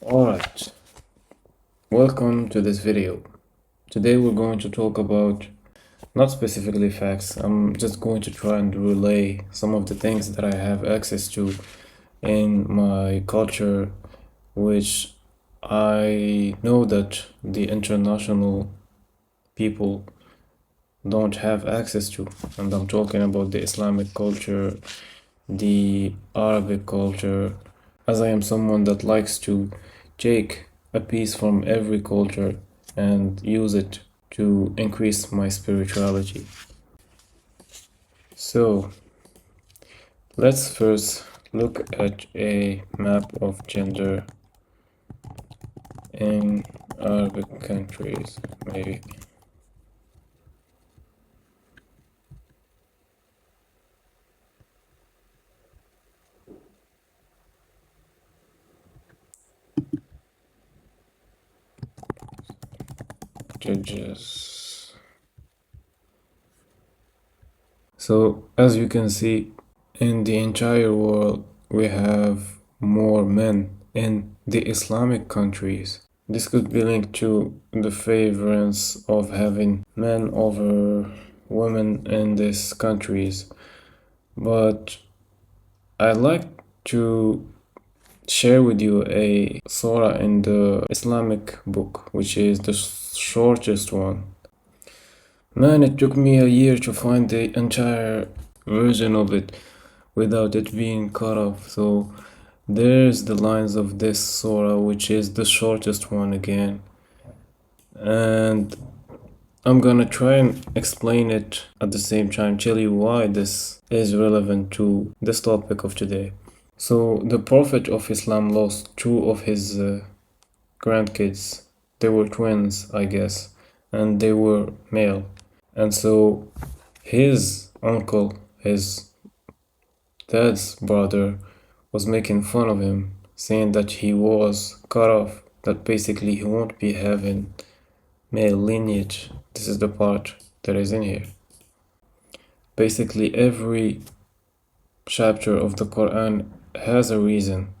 Alright, welcome to this video. Today we're going to talk about not specifically facts. I'm just going to try and relay some of the things that I have access to in my culture, which I know that the international people don't have access to. And I'm talking about the Islamic culture, the Arabic culture, as I am someone that likes to take a piece from every culture and use it to increase my spirituality. So let's first look at a map of gender in Arabic countries, maybe. Judges. So as you can see, in the entire world we have more men in the Islamic countries. This could be linked to the favorance of having men over women in these countries, but I'd like to share with you a surah in the Islamic book, which is the shortest one. Man, it took me a year to find the entire version of it without it being cut off. So there's the lines of this surah, which is the shortest one again. And I'm gonna try and explain it at the same time, tell you why this is relevant to this topic of today. So the Prophet of Islam lost two of his grandkids. They were twins, I guess, and they were male. And so his uncle, his dad's brother, was making fun of him, saying that he was cut off, that basically he won't be having male lineage. This is the part that is in here. Basically every chapter of the Quran has a reason,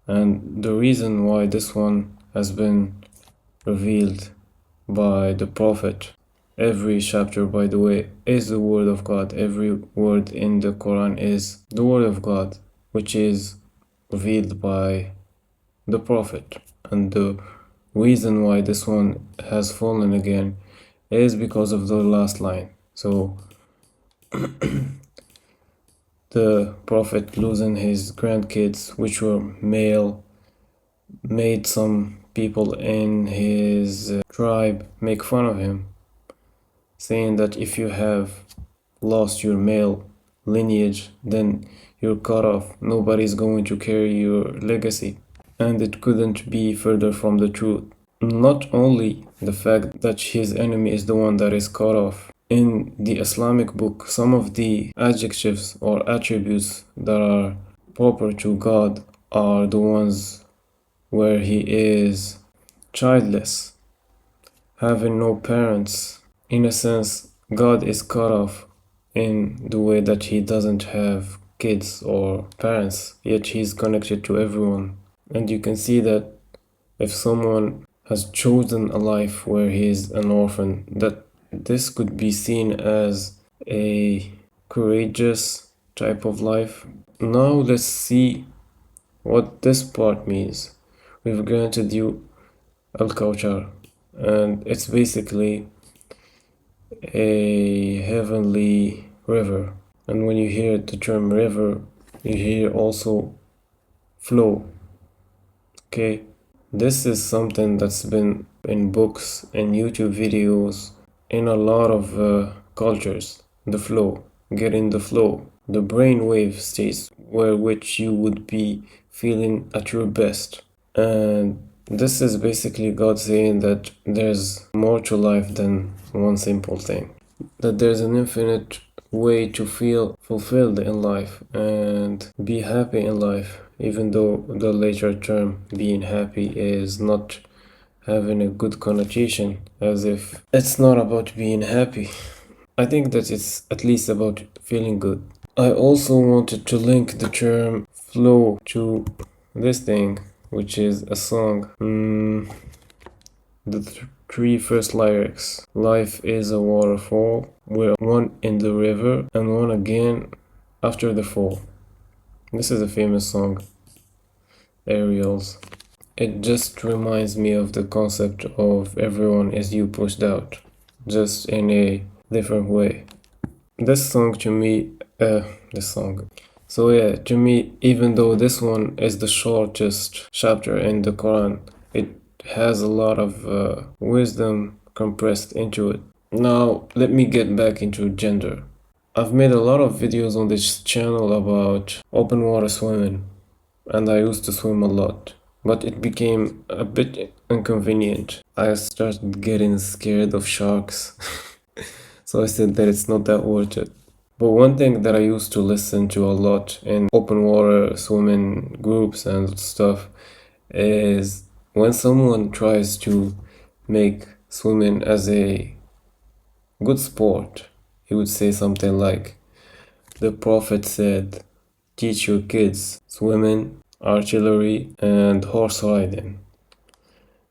and the reason why this one has been revealed by the Prophet. Every chapter, by the way, is the word of God. Every word in the Quran is the word of God, which is revealed by the Prophet. And the reason why this one has fallen again is because of the last line. So the Prophet losing his grandkids, which were male, made some people in his tribe make fun of him, saying that if you have lost your male lineage, then you're cut off. Nobody's going to carry your legacy. And it couldn't be further from the truth. Not only the fact that his enemy is the one that is cut off. In the Islamic book, some of the adjectives or attributes that are proper to God are the ones where he is childless, having no parents. In a sense, God is cut off in the way that he doesn't have kids or parents, yet he's connected to everyone. And you can see that if someone has chosen a life where he is an orphan, that this could be seen as a courageous type of life. Now let's see what this part means. We've granted you al-Kawthar, and it's basically a heavenly river. And when you hear the term river, you hear also flow. Okay, this is something that's been in books and YouTube videos in a lot of cultures. The flow, get in the flow, the brainwave states where which you would be feeling at your best. And this is basically God saying that there's more to life than one simple thing, that there's an infinite way to feel fulfilled in life and be happy in life, even though the later term being happy is not having a good connotation, as if it's not about being happy. I think that it's at least about feeling good. I also wanted to link the term flow to this thing, which is a song. The three first lyrics. Life is a waterfall, we're one in the river and one again after the fall. This is a famous song, Ariel's. It just reminds me of the concept of everyone is you pushed out, just in a different way. This song to me, this song. So yeah, to me, even though this one is the shortest chapter in the Quran, it has a lot of wisdom compressed into it. Now, let me get back into gender. I've made a lot of videos on this channel about open water swimming, and I used to swim a lot, but it became a bit inconvenient. I started getting scared of sharks, so I said that it's not that worth it. But one thing that I used to listen to a lot in open water swimming groups and stuff is when someone tries to make swimming as a good sport, he would say something like, the Prophet said, teach your kids swimming, archery, and horse riding.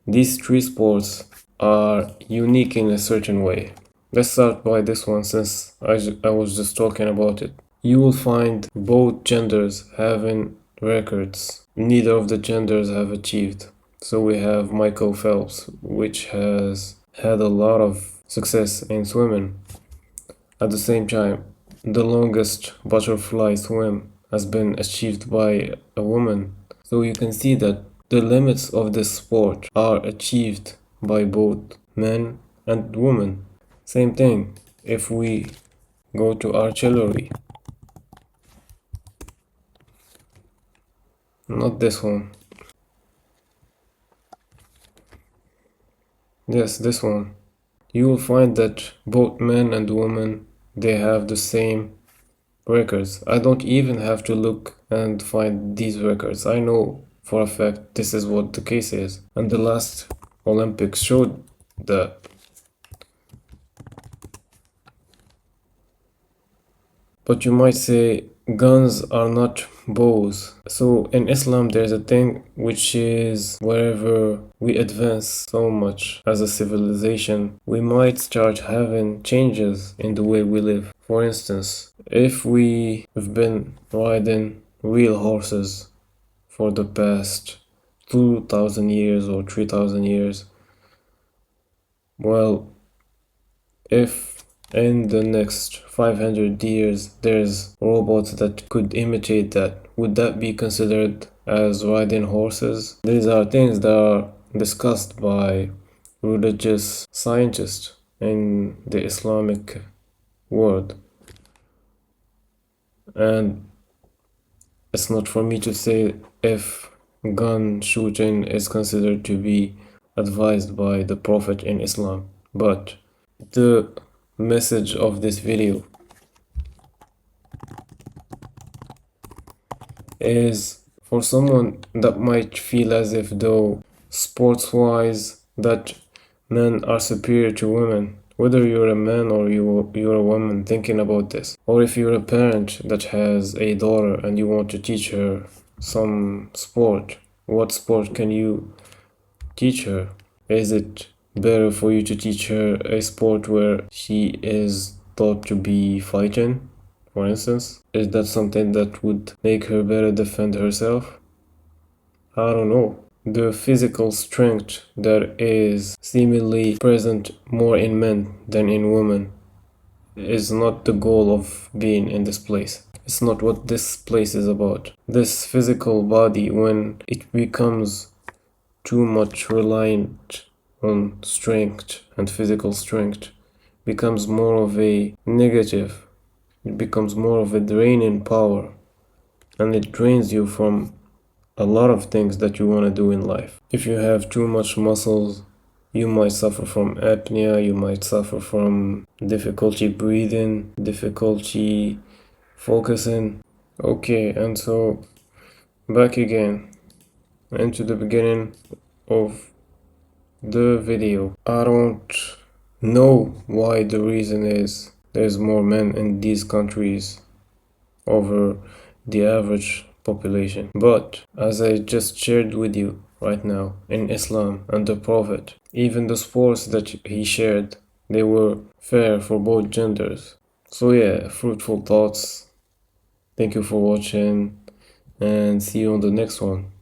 These three sports are unique in a certain way. Let's start by this one since I was just talking about it. You will find both genders having records. Neither of the genders have achieved. So we have Michael Phelps, which has had a lot of success in swimming. At the same time, the longest butterfly swim has been achieved by a woman. So you can see that the limits of this sport are achieved by both men and women. Same thing if we go to archery. Not this one. Yes, this one. You will find that both men and women, they have the same records. I don't even have to look and find these records. I know for a fact this is what the case is. And the last Olympics showed that. But you might say guns are not bows. So in Islam there's a thing which is wherever we advance so much as a civilization, we might start having changes in the way we live. For instance, if we have been riding real horses for the past 2,000 years or 3,000 years, well, if in the next 500 years there's robots that could imitate that, would that be considered as riding horses? These are things that are discussed by religious scientists in the Islamic world. And it's not for me to say if gun shooting is considered to be advised by the Prophet in Islam, but the message of this video is for someone that might feel as if though sports wise that men are superior to women, whether you're a man or you're a woman thinking about this, or if you're a parent that has a daughter and you want to teach her some sport, what sport can you teach her? Is it better for you to teach her a sport where she is taught to be fighting, for instance? Is that something that would make her better defend herself? I don't know. The physical strength that is seemingly present more in men than in women is not the goal of being in this place. It's not what this place is about. This physical body, when it becomes too much reliant on strength and physical strength, becomes more of a negative. It becomes more of a draining power, and it drains you from a lot of things that you want to do in life. If you have too much muscles, you might suffer from apnea, you might suffer from difficulty breathing, difficulty focusing. Okay, and so back again into the beginning of the video. I don't know why the reason is there's more men in these countries over the average population. But as I just shared with you right now, in Islam and the Prophet, even the sports that he shared, they were fair for both genders. So yeah, fruitful thoughts. Thank you for watching and see you on the next one.